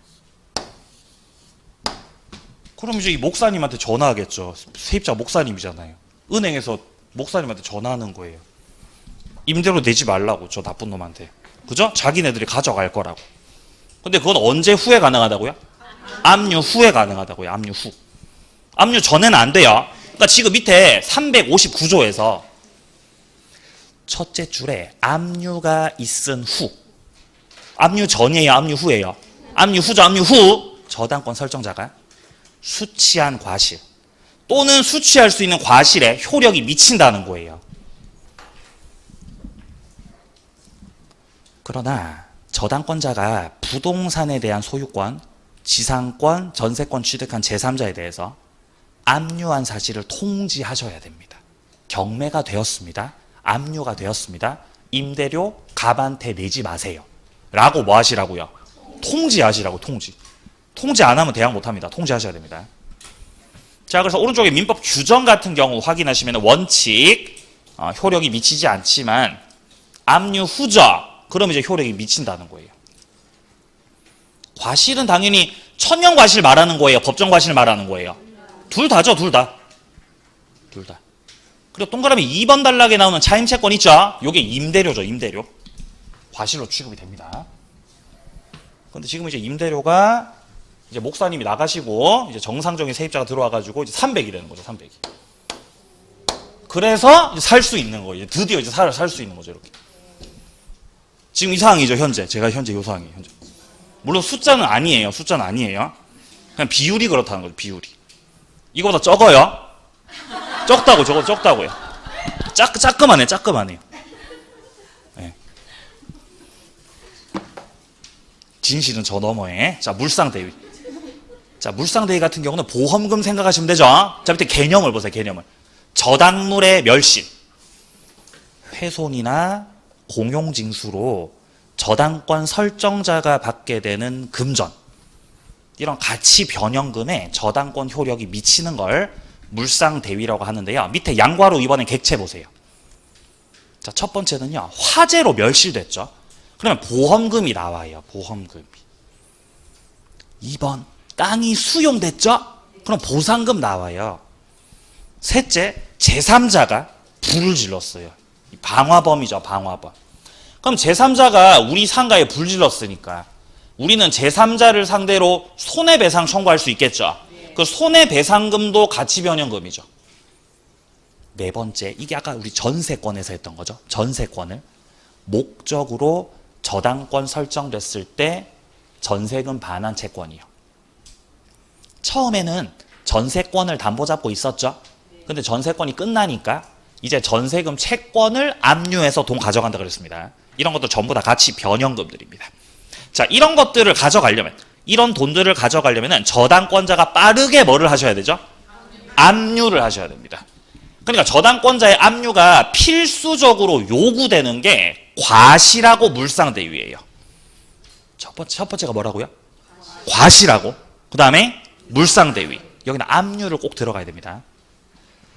그럼 이제 이 목사님한테 전화하겠죠. 세입자 목사님이잖아요. 은행에서 목사님한테 전화하는 거예요. 임대료 내지 말라고, 저 나쁜 놈한테. 그죠? 자기네들이 가져갈 거라고. 근데 그건 언제 후에 가능하다고요? 압류 후에 가능하다고요. 압류 후. 압류 전에는 안 돼요. 그러니까 지금 밑에 359조에서 첫째 줄에 압류가 있은 후. 압류 전이에요? 압류 후예요? 압류 후죠. 압류 후. 저당권 설정자가 수취한 과실 또는 수취할 수 있는 과실에 효력이 미친다는 거예요. 그러나 저당권자가 부동산에 대한 소유권, 지상권, 전세권 취득한 제3자에 대해서 압류한 사실을 통지하셔야 됩니다. 경매가 되었습니다. 압류가 되었습니다. 임대료 갑한테 내지 마세요. 라고 뭐 하시라고요? 통지하시라고. 통지 안 하면 대항 못 합니다. 통지하셔야 됩니다. 자, 그래서 오른쪽에 민법 규정 같은 경우 확인하시면 원칙 효력이 미치지 않지만 압류 후적 그러면 이제 효력이 미친다는 거예요. 과실은 당연히 천연 과실 말하는 거예요. 법정 과실 말하는 거예요. 둘 다죠, 둘 다. 둘 다. 그리고 동그라미 2번 단락에 나오는 차임채권 있죠? 요게 임대료죠, 임대료. 과실로 취급이 됩니다. 근데 지금 이제 임대료가 이제 목사님이 나가시고 이제 정상적인 세입자가 들어와가지고 이제 300이 되는 거죠, 300이. 그래서 살 수 있는 거예요. 드디어 이제 살 수 있는 거죠, 이렇게. 지금 이 상황이죠, 현재. 제가 현재 이 상황이에요, 현재. 물론 숫자는 아니에요, 숫자는 아니에요. 그냥 비율이 그렇다는 거죠, 비율이. 이거보다 적어요. 적다고, 저거 적다고요. 짜끄만해요. 네. 진실은 저 너머에. 자, 물상대위. 자, 물상대위 같은 경우는 보험금 생각하시면 되죠. 자, 밑에 개념을 보세요, 개념을. 저당물의 멸실. 훼손이나 공용징수로 저당권 설정자가 받게 되는 금전. 이런 가치 변형금에 저당권 효력이 미치는 걸 물상대위라고 하는데요. 밑에 양괄호 2번의 객체 보세요. 자, 첫 번째는요. 화재로 멸실됐죠. 그러면 보험금이 나와요. 보험금이. 2번 땅이 수용됐죠. 그럼 보상금 나와요. 셋째, 제3자가 불을 질렀어요. 방화범이죠. 방화범. 그럼 제3자가 우리 상가에 불 질렀으니까 우리는 제3자를 상대로 손해배상 청구할 수 있겠죠. 그 손해배상금도 가치변형금이죠. 네 번째, 이게 아까 우리 전세권에서 했던 거죠. 전세권을 목적으로 저당권 설정됐을 때 전세금 반환 채권이요. 처음에는 전세권을 담보 잡고 있었죠. 근데 전세권이 끝나니까 이제 전세금 채권을 압류해서 돈 가져간다 그랬습니다. 이런 것도 전부 다 가치 변형금들입니다. 자, 이런 것들을 가져가려면, 이런 돈들을 가져가려면 저당권자가 빠르게 뭐를 하셔야 되죠? 압류를 하셔야 됩니다. 그러니까 저당권자의 압류가 필수적으로 요구되는 게 과실하고 물상대위예요. 첫 번째가 뭐라고요? 과실하고, 그 다음에 물상대위. 여기는 압류를 꼭 들어가야 됩니다.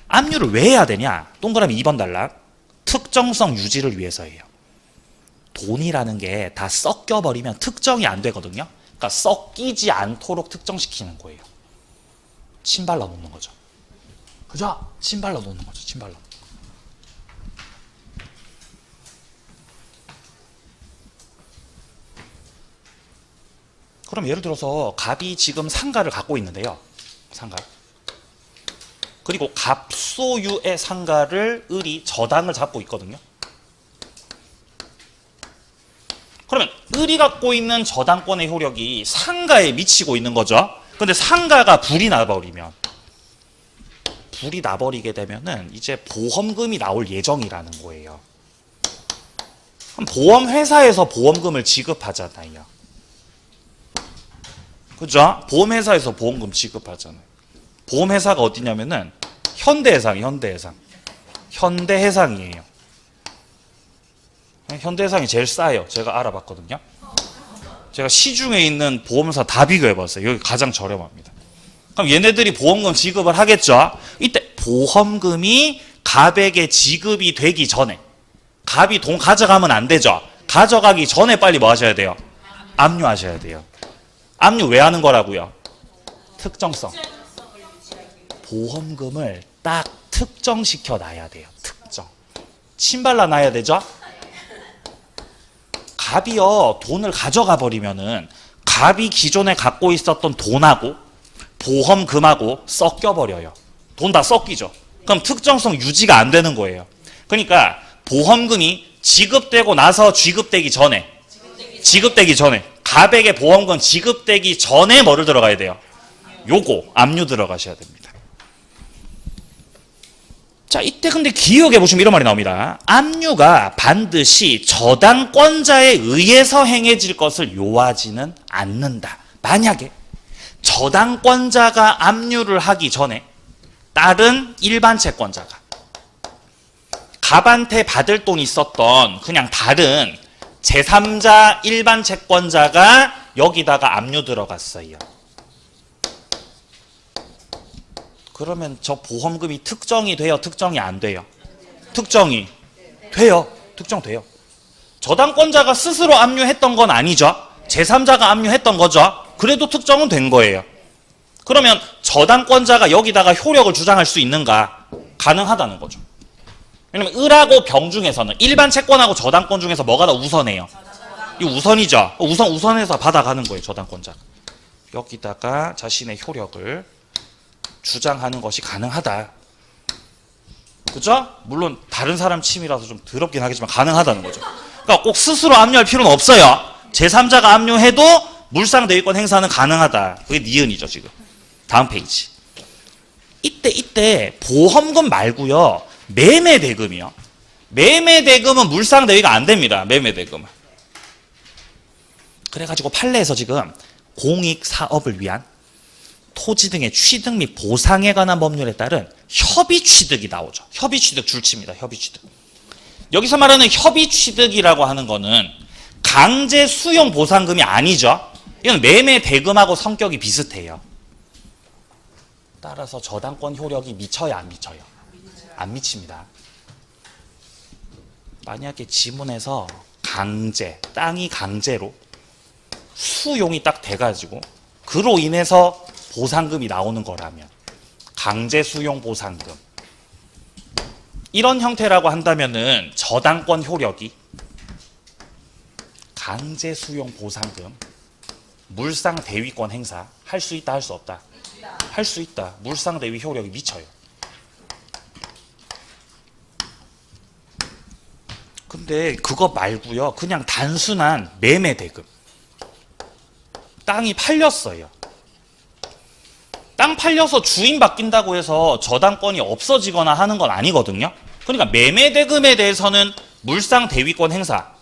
압류를 왜 해야 되냐? 동그라미 2번 단락. 특정성 유지를 위해서예요. 돈이라는 게 다 섞여버리면 특정이 안 되거든요. 그러니까 섞이지 않도록 특정시키는 거예요. 침발라 놓는 거죠. 그죠? 침발라 놓는 거죠. 침발라. 그럼 예를 들어서 갑이 지금 상가를 갖고 있는데요. 상가. 그리고 갑소유의 상가를 을이 저당을 잡고 있거든요. 그러면 을이 갖고 있는 저당권의 효력이 상가에 미치고 있는 거죠. 근데 상가가 불이 나버리면, 불이 나버리게 되면은 이제 보험금이 나올 예정이라는 거예요. 그럼 보험회사에서 보험금을 지급하잖아요. 그죠? 보험회사에서 보험금 지급하잖아요. 보험회사가 어디냐면은 현대해상이에요. 현대해상이에요. 현대해상이 제일 싸요. 제가 알아봤거든요. 제가 시중에 있는 보험사 다 비교해봤어요. 여기 가장 저렴합니다. 그럼 얘네들이 보험금 지급을 하겠죠. 이때 보험금이 갑에게 지급이 되기 전에, 갑이 돈 가져가면 안 되죠. 가져가기 전에 빨리 뭐 하셔야 돼요? 압류하셔야 돼요. 압류 왜 하는 거라고요? 특정성. 보험금을 딱 특정시켜 놔야 돼요. 특정. 침발라 놔야 되죠. 갑이요, 돈을 가져가 버리면은 갑이 기존에 갖고 있었던 돈하고 보험금하고 섞여 버려요. 돈 다 섞이죠. 그럼 특정성 유지가 안 되는 거예요. 그러니까 보험금이 지급되고 나서 지급되기 전에 갑에게 보험금 지급되기 전에 뭐를 들어가야 돼요? 요거 압류 들어가셔야 됩니다. 자, 이때 근데 기억해 보시면 이런 말이 나옵니다. 압류가 반드시 저당권자에 의해서 행해질 것을 요하지는 않는다. 만약에 저당권자가 압류를 하기 전에 다른 일반 채권자가 갑한테 받을 돈이 있었던 그냥 다른 제3자 일반 채권자가 여기다가 압류 들어갔어요. 그러면 저 보험금이 특정이 돼요? 특정이 안 돼요? 특정이 돼요. 특정돼요. 저당권자가 스스로 압류했던 건 아니죠. 제3자가 압류했던 거죠. 그래도 특정은 된 거예요. 그러면 저당권자가 여기다가 효력을 주장할 수 있는가? 가능하다는 거죠. 왜냐면 을하고 병 중에서는 일반 채권하고 저당권 중에서 뭐가 더 우선해요? 이 우선이죠. 우선해서 받아가는 거예요. 저당권자가. 여기다가 자신의 효력을 주장하는 것이 가능하다. 그죠? 물론 다른 사람 침이라서 좀 더럽긴 하겠지만 가능하다는 거죠. 그러니까 꼭 스스로 압류할 필요는 없어요. 제3자가 압류해도 물상대위권 행사는 가능하다. 그게 니은이죠 지금. 다음 페이지. 이때 보험금 말고요. 매매대금이요. 매매대금은 물상대위가 안 됩니다. 매매대금은. 그래가지고 판례에서 지금 공익사업을 위한 토지 등의 취득 및 보상에 관한 법률에 따른 협의취득이 나오죠. 협의취득 줄칩니다. 협의취득. 여기서 말하는 협의취득이라고 하는 거는 강제 수용 보상금이 아니죠. 이건 매매대금하고 성격이 비슷해요. 따라서 저당권 효력이 미쳐요, 안 미쳐요? 안 미칩니다. 만약에 지문에서 강제, 땅이 강제로 수용이 딱 돼가지고 그로 인해서 보상금이 나오는 거라면 강제 수용 보상금 이런 형태라고 한다면은 저당권 효력이 강제 수용 보상금 물상 대위권 행사 할 수 있다 할 수 없다? 할 수 있다. 물상 대위 효력이 미쳐요. 근데 그거 말고요. 그냥 단순한 매매 대금. 땅이 팔렸어요. 땅 팔려서 주인 바뀐다고 해서 저당권이 없어지거나 하는 건 아니거든요. 그러니까 매매 대금에 대해서는 물상 대위권 행사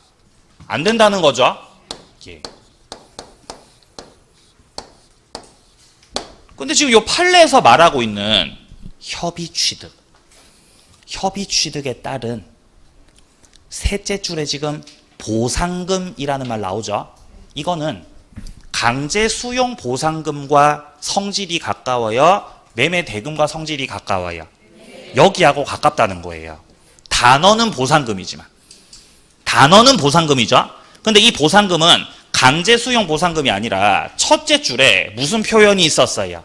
안 된다는 거죠. 예. 근데 지금 이 판례에서 말하고 있는 협의취득, 협의취득에 따른 셋째 줄에 지금 보상금이라는 말 나오죠. 이거는 강제 수용 보상금과 성질이 가까워요? 매매 대금과 성질이 가까워요? 여기하고 가깝다는 거예요. 단어는 보상금이지만. 단어는 보상금이죠. 근데 이 보상금은 강제 수용 보상금이 아니라 첫째 줄에 무슨 표현이 있었어요?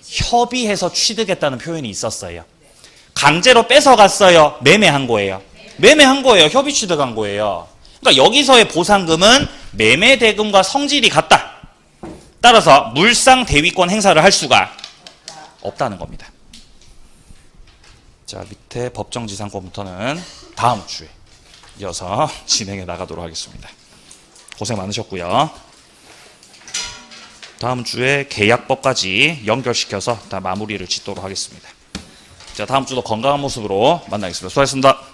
협의해서 취득했다는 표현이 있었어요. 강제로 뺏어갔어요? 매매한 거예요? 매매한 거예요. 협의 취득한 거예요. 그러니까 여기서의 보상금은 매매 대금과 성질이 같다. 따라서 물상 대위권 행사를 할 수가 없다는 겁니다. 자, 밑에 법정지상권부터는 다음 주에 이어서 진행해 나가도록 하겠습니다. 고생 많으셨고요. 다음 주에 계약법까지 연결시켜서 다 마무리를 짓도록 하겠습니다. 자, 다음 주도 건강한 모습으로 만나겠습니다. 수고하셨습니다.